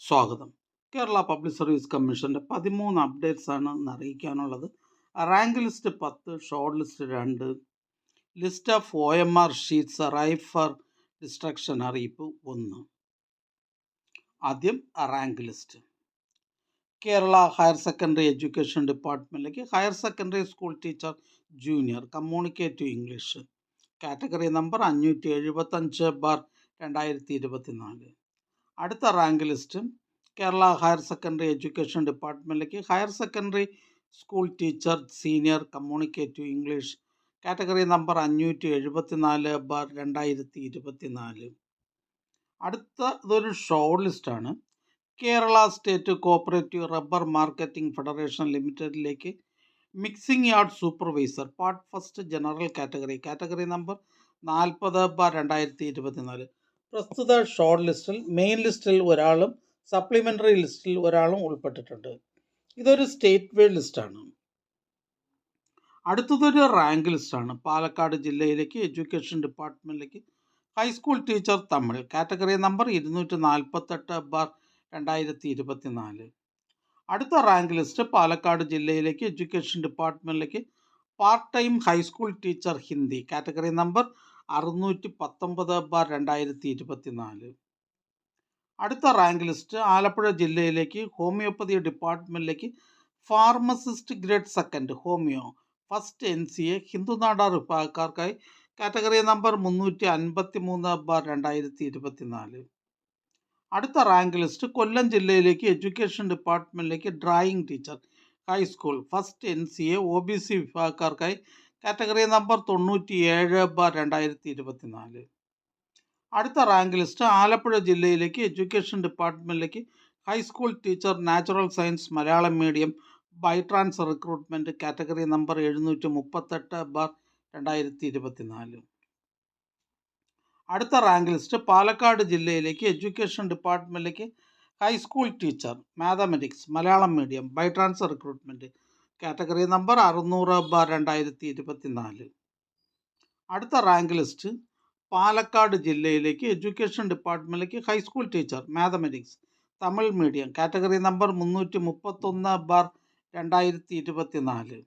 സ്വാഗതം. Kerala public service കമ്മീഷൻ്റെ 13 updates ആണ് ഇന്ന് അറിയിക്കാനുള്ളത്. Rank list 10, short list 2, list of OMR sheets ripe for destruction അറിയിപ്പ് 1. ആദ്യം rank list. Kerala higher secondary education ഡിപ്പാർട്ട്മെൻറ്റിലേക്ക് higher secondary school teacher junior communicative English category number 575/2024. അടുത്ത rank list Kerala higher secondary education ഡിപ്പാർട്ട്മെൻറ്റിലേക്ക് higher secondary school teacher senior communicative English category number 574/2024. അടുത്ത ഇതൊരു short ലിസ്റ്റാണ്. Kerala state cooperative rubber marketing federation ലിമിറ്റഡിലേക്ക് mixing yard supervisor part first general category number 40/2024. പ്രസ്തുത short ലിസ്റ്റിൽ main ലിസ്റ്റിൽ ഒരാളും സപ്ലിമെൻ്ററി ലിസ്റ്റിൽ ഒരാളും ഉൾപ്പെട്ടിട്ടുണ്ട്. ഇതൊരു സ്റ്റേറ്റ് വൈഡ് ലിസ്റ്റാണ്. അടുത്തതൊരു റാങ്ക് ലിസ്റ്റാണ്. പാലക്കാട് ജില്ലയിലേക്ക് എഡ്യൂക്കേഷൻ ഡിപ്പാർട്ട്മെൻറ്റിലേക്ക് high school teacher Tamil category number 248/2024. അടുത്ത റാങ്ക് ലിസ്റ്റ് പാലക്കാട് ജില്ലയിലേക്ക് എഡ്യൂക്കേഷൻ ഡിപ്പാർട്ട്മെൻറ്റിലേക്ക് part time high school teacher Hindi category number 619/2024. അടുത്ത റാങ്ക് ലിസ്റ്റ് ആലപ്പുഴ ജില്ലയിലേക്ക് ഹോമിയോപ്പതി ഡിപ്പാർട്ട്മെൻറ്റിലേക്ക് pharmacist grade second homoeo first NCA ഹിന്ദുനാട വിഭാഗക്കാർക്കായി കാറ്റഗറി നമ്പർ 353/2024. അടുത്ത റാങ്ക് ലിസ്റ്റ് കൊല്ലം ജില്ലയിലേക്ക് എഡ്യൂക്കേഷൻ ഡിപ്പാർട്ട്മെൻറ്റിലേക്ക് drawing teacher high school first NCA OBC വിഭാഗക്കാർക്കായി കാറ്റഗറി നമ്പർ 97/2024. അടുത്ത റാങ്ക് ലിസ്റ്റ് ആലപ്പുഴ ജില്ലയിലേക്ക് എഡ്യൂക്കേഷൻ ഡിപ്പാർട്ട്മെൻറ്റിലേക്ക് high school teacher natural science Malayalam medium by trans recruitment category number 738/2024. അടുത്ത റാങ്ക് ലിസ്റ്റ് പാലക്കാട് ജില്ലയിലേക്ക് എഡ്യൂക്കേഷൻ ഡിപ്പാർട്ട്മെൻറ്റിലേക്ക് high school teacher mathematics Malayalam medium by trans recruitment category number 600/2024. അടുത്ത rank list Palakkad ജില്ലയിലേക്ക് education ഡിപ്പാർട്ട്മെൻറ്റിലേക്ക് high school teacher mathematics Tamil medium category number 331/2024.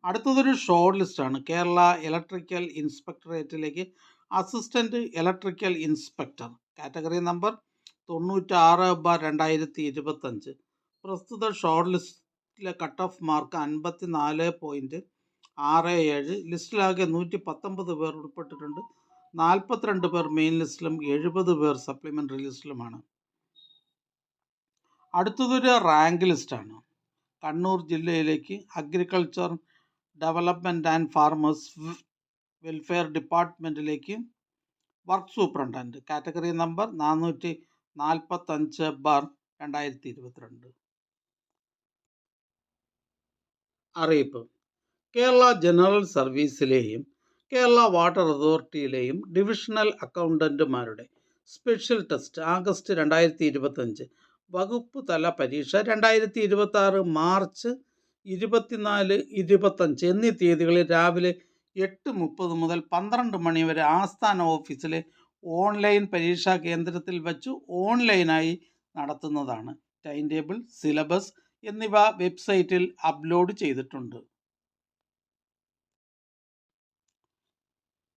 അടുത്തതൊരു short ലിസ്റ്റാണ്. Kerala electrical ഇൻസ്പെക്ടറേറ്റിലേക്ക് assistant electrical inspector category number 96/2025. പ്രസ്തുത ഷോർട്ട് ലിസ്റ്റിലെ കട്ട് ഓഫ് മാർക്ക് 54.67. ലിസ്റ്റിലാകെ 119 പേർ ഉൾപ്പെട്ടിട്ടുണ്ട്. 42 പേർ മെയിൻ ലിസ്റ്റിലും 70 പേർ സപ്ലിമെൻ്ററി ലിസ്റ്റിലുമാണ്. അടുത്തതൊരു റാങ്ക് ലിസ്റ്റാണ്. കണ്ണൂർ ജില്ലയിലേക്ക് agriculture development and farmers welfare ഡിപ്പാർട്ട്മെൻറ്റിലേക്ക് വർക്ക് സൂപ്രണ്ടൻറ്റ് കാറ്റഗറി നമ്പർ 445/2022. അറിയിപ്പ്. കേരള ജനറൽ സർവീസിലെയും കേരള വാട്ടർ അതോറിറ്റിയിലെയും ഡിവിഷണൽ അക്കൗണ്ടൻറ്റുമാരുടെ സ്പെഷ്യൽ ടെസ്റ്റ് ആഗസ്റ്റ് 2025 വകുപ്പ് തല പരീക്ഷ 2026 മാർച്ച് 24, 25 എന്നീ തീയതികളിൽ രാവിലെ 8:30 മുതൽ 12 മണി വരെ ആസ്ഥാന ഓഫീസിലെ ഓൺലൈൻ പരീക്ഷാ കേന്ദ്രത്തിൽ വച്ച് ഓൺലൈനായി നടത്തുന്നതാണ്. ടൈം ടേബിൾ, സിലബസ് എന്നിവ വെബ്സൈറ്റിൽ അപ്ലോഡ് ചെയ്തിട്ടുണ്ട്.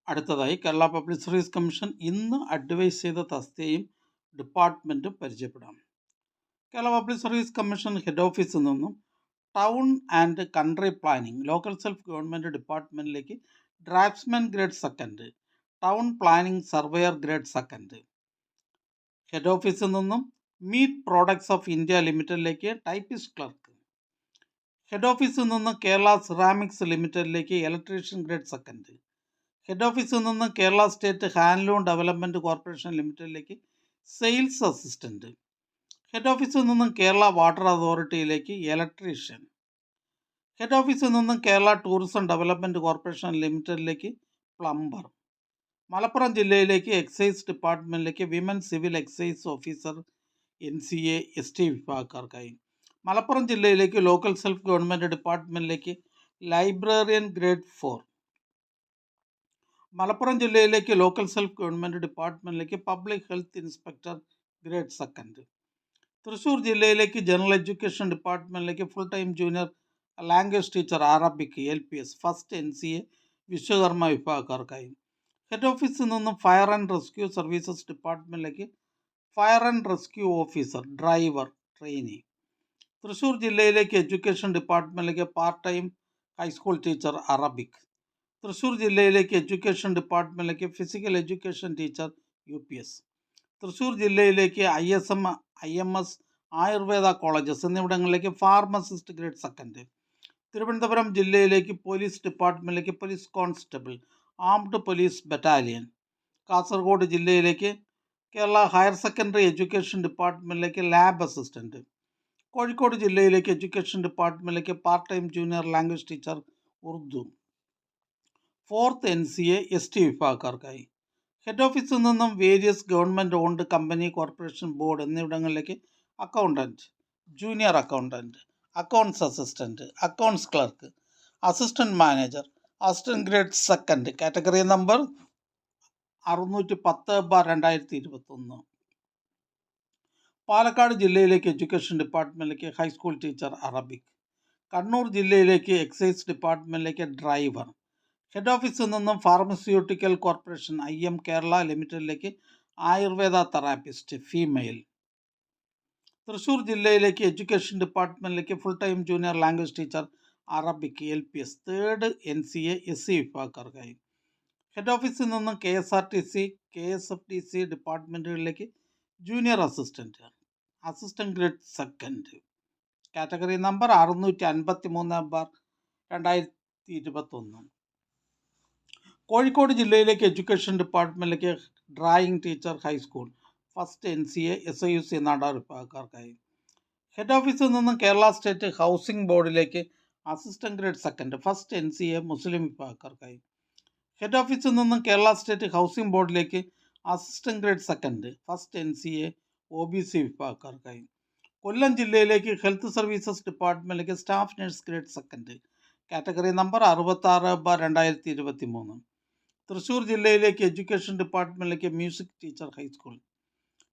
അടുത്തതായി കേരള പബ്ലിക് സർവീസ് കമ്മീഷൻ ഇന്ന് അഡ്വൈസ് ചെയ്ത തസ്തികയും ഡിപ്പാർട്ട്മെൻറ്റും പരിചയപ്പെടാം. Kerala public service commission head ഓഫീസിൽ നിന്നും town and country planning local self government ഡിപ്പാർട്ട്മെൻറ്റിലേക്ക് draftsman grade second, town planning surveyor grade second. Head ഓഫീസിൽ നിന്നും മീറ്റ് പ്രോഡക്ട്സ് ഓഫ് ഇന്ത്യ ലിമിറ്റഡിലേക്ക് ടൈപ്പിസ്റ്റ് ക്ലർക്ക്. ഹെഡ് ഓഫീസിൽ നിന്ന് കേരള സിറാമിക്സ് ലിമിറ്റഡിലേക്ക് ഇലക്ട്രീഷ്യൻ ഗ്രേഡ് സെക്കൻഡ്. ഹെഡ് ഓഫീസിൽ നിന്ന് Kerala state handloom development corporation ലിമിറ്റഡിലേക്ക് സെയിൽസ് അസിസ്റ്റൻറ്റ്. ഹെഡ് ഓഫീസിൽ നിന്നും കേരള വാട്ടർ അതോറിറ്റിയിലേക്ക് ഇലക്ട്രീഷ്യൻ. ഹെഡ് ഓഫീസിൽ നിന്നും കേരള ടൂറിസം ഡെവലപ്മെൻറ്റ് കോർപ്പറേഷൻ ലിമിറ്റഡിലേക്ക് പ്ലംബർ. മലപ്പുറം ജില്ലയിലേക്ക് എക്സൈസ് ഡിപ്പാർട്ട്മെൻറ്റിലേക്ക് women civil excise officer NCA ST വിഭാഗക്കാർക്കായി. മലപ്പുറം ജില്ലയിലേക്ക് ലോക്കൽ സെൽഫ് ഗവൺമെൻറ് ഡിപ്പാർട്ട്മെൻറ്റിലേക്ക് ലൈബ്രറിയൻ ഗ്രേഡ് 4. മലപ്പുറം ജില്ലയിലേക്ക് ലോക്കൽ സെൽഫ് ഗവൺമെൻറ് ഡിപ്പാർട്ട്മെൻറ്റിലേക്ക് public health inspector grade second. Thrissur ജില്ലയിലേക്ക് ജനറൽ എഡ്യൂക്കേഷൻ ഡിപ്പാർട്ട്മെൻറ്റിലേക്ക് full time junior language teacher Arabic LPS first NCA Vishwakarma വിഭാഗക്കാർക്കായി. Head ഓഫീസിൽ നിന്നും ഫയർ ആൻഡ് റെസ്ക്യൂ സർവീസസ് ഡിപ്പാർട്ട്മെൻറ്റിലേക്ക് fire and rescue officer driver trainee. Thrissur ജില്ലയിലേക്ക് education ഡിപ്പാർട്ട്മെൻറ്റിലേക്ക് part time high school teacher Arabic. Thrissur ജില്ലയിലേക്ക് education ഡിപ്പാർട്ട്മെൻറ്റിലേക്ക് physical education teacher UPS. Thrissur ജില്ലയിലേക്ക് IMS Ayurveda colleges എന്നിവിടങ്ങളിലേക്ക് ഫാർമസിസ്റ്റ് ഗ്രേഡ് സെക്കൻഡ്. തിരുവനന്തപുരം ജില്ലയിലേക്ക് പോലീസ് ഡിപ്പാർട്ട്മെൻറ്റിലേക്ക് police constable armed police battalion. Kasaragod ജില്ലയിലേക്ക് കേരള ഹയർ സെക്കൻഡറി എഡ്യൂക്കേഷൻ ഡിപ്പാർട്ട്മെൻറ്റിലേക്ക് ലാബ് അസിസ്റ്റൻറ്റ്. കോഴിക്കോട് ജില്ലയിലേക്ക് എഡ്യൂക്കേഷൻ ഡിപ്പാർട്ട്മെൻറ്റിലേക്ക് part time junior language teacher Urdu. Fourth NCA ST വിഭാഗക്കാർക്കായി. ഹെഡ് ഓഫീസിൽ നിന്നും various government owned company corporation board എന്നിവിടങ്ങളിലേക്ക് accountant, junior accountant, accounts assistant, accounts clerk, assistant manager, assistant grade second, category number 610/2021. Palakkad ജില്ലയിലേക്ക് education ഡിപ്പാർട്ട്മെൻറ്റിലേക്ക് high school teacher Arabic. Kannur ജില്ലയിലേക്ക് excise ഡിപ്പാർട്ട്മെൻറ്റിലേക്ക് driver. Head ഓഫീസിൽ നിന്നും pharmaceutical corporation IM Kerala ലിമിറ്റഡിലേക്ക് Ayurveda therapist female. Thrissur ജില്ലയിലേക്ക് education ഡിപ്പാർട്ട്മെൻറ്റിലേക്ക് full time junior language teacher Arabic LPS third NCA SC വിഭാഗക്കാർക്കായി. Head ഓഫീസിൽ നിന്നും KSRTC KSFTC ഡിപ്പാർട്ട്മെൻറ്റുകളിലേക്ക് junior assistant, assistant grade second, category number 653/2021. Kozhikode ജില്ലയിലേക്ക് എഡ്യൂക്കേഷൻ ഡിപ്പാർട്ട്മെൻറ്റിലേക്ക് drawing teacher high school first NCA SIUC Nadar വിഭാഗക്കാർക്കായി. ഹെഡ് ഓഫീസിൽ നിന്നും കേരള സ്റ്റേറ്റ് ഹൗസിംഗ് ബോർഡിലേക്ക് assistant grade second first NCA മുസ്ലിം വിഭാഗക്കാർക്കായി. ഹെഡ് ഓഫീസിൽ നിന്നും കേരള സ്റ്റേറ്റ് ഹൗസിംഗ് ബോർഡിലേക്ക് assistant grade second first NCA OBC വിഭാഗക്കാർക്കായി. Kollam ജില്ലയിലേക്ക് ഹെൽത്ത് സർവീസസ് ഡിപ്പാർട്ട്മെൻറ്റിലേക്ക് staff nurse grade second, category number 66/2023. Thrissur ജില്ലയിലേക്ക് എഡ്യൂക്കേഷൻ ഡിപ്പാർട്ട്മെൻറ്റിലേക്ക് മ്യൂസിക് ടീച്ചർ ഹൈസ്കൂൾ.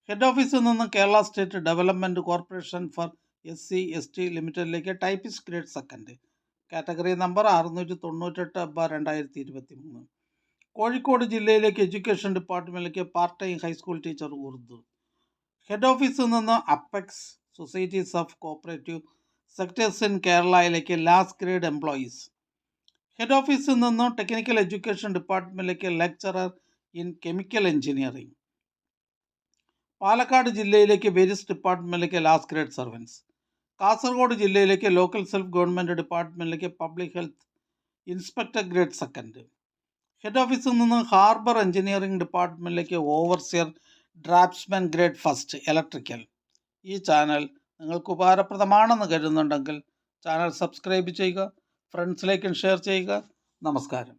ഹെഡ് ഓഫീസിൽ നിന്നും Kerala state development corporation for SC ST ലിമിറ്റഡിലേക്ക് typist grade second, category number 698/2023. Kozhikode ജില്ലയിലേക്ക് education ഡിപ്പാർട്ട്മെൻറ്റിലേക്ക് part time high school teacher Urdu. Head ഓഫീസിൽ നിന്ന് apex societies of cooperative sectors in കേരളയിലേക്ക് ലാസ്റ്റ് ഗ്രേഡ് എംപ്ലോയീസ്. ഹെഡ് ഓഫീസിൽ നിന്നും ടെക്നിക്കൽ എഡ്യൂക്കേഷൻ ഡിപ്പാർട്ട്മെൻറ്റിലേക്ക് lecturer in chemical engineering. Palakkad ജില്ലയിലേക്ക് വേരിയസ് ഡിപ്പാർട്ട്മെൻറ്റിലേക്ക് ലാസ്റ്റ് ഗ്രേഡ് സർവൻസ്. കാസർഗോഡ് ജില്ലയിലേക്ക് ലോക്കൽ സെൽഫ് ഗവൺമെൻറ് ഡിപ്പാർട്ട്മെൻറ്റിലേക്ക് public health inspector grade second. Head ഓഫീസിൽ നിന്ന് ഹാർബർ എഞ്ചിനീയറിംഗ് ഡിപ്പാർട്ട്മെൻറ്റിലേക്ക് overseer draftsman grade first electrical. ഈ ചാനൽ നിങ്ങൾക്ക് ഉപകാരപ്രദമാണെന്ന് കരുതുന്നുണ്ടെങ്കിൽ ചാനൽ സബ്സ്ക്രൈബ് ചെയ്യുക, ഫ്രണ്ട്സിലേക്കും ഷെയർ ചെയ്യുക. നമസ്കാരം.